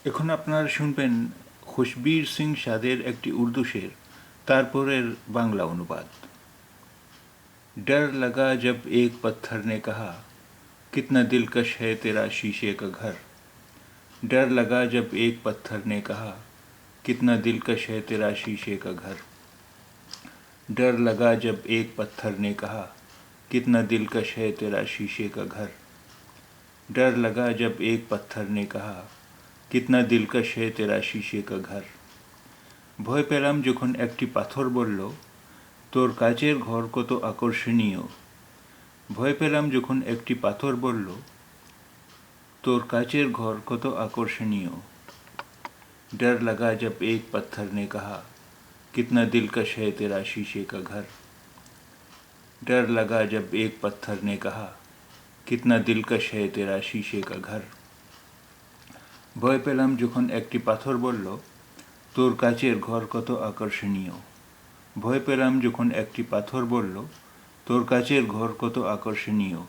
এখন আপনারা শুনবেন খুশবীর সিং সাদের একটি উর্দু শের, তারপরের বাংলা অনুবাদ। डर लगा जब एक पत्थर ने कहा कितना दिलकश है तेरा शीशे का घर। डर लगा जब एक पत्थर ने कहा कितना दिलकश है तेरा शीशे का घर। डर लगा जब एक पत्थर ने कहा कितना दिलकश है तेरा शीशे का घर। डर लगा जब एक पत्थर ने कहा कितना दिलकश है तेरा शीशे का घर। ভয় পেলাম যখন একটি পাথর বলল তোর কাচের ঘর কত আকর্ষণীয়। ভয় পেলাম যখন একটি পাথর বলল তোর কাচের ঘর কত আকর্ষণীয়। डर लगा जब एक पत्थर ने कहा कितना दिलकश है तेरा शीशे का घर। डर लगा जब एक पत्थर ने कहा कितना दिलकश है तेरा शीशे का घर। ভয় পেলাম যখন একটি পাথর বলল তোর কাচের ঘর কত আকর্ষণীয়। ভয় পেলাম যখন একটি পাথর বলল তোর কাচের ঘর কত আকর্ষণীয়।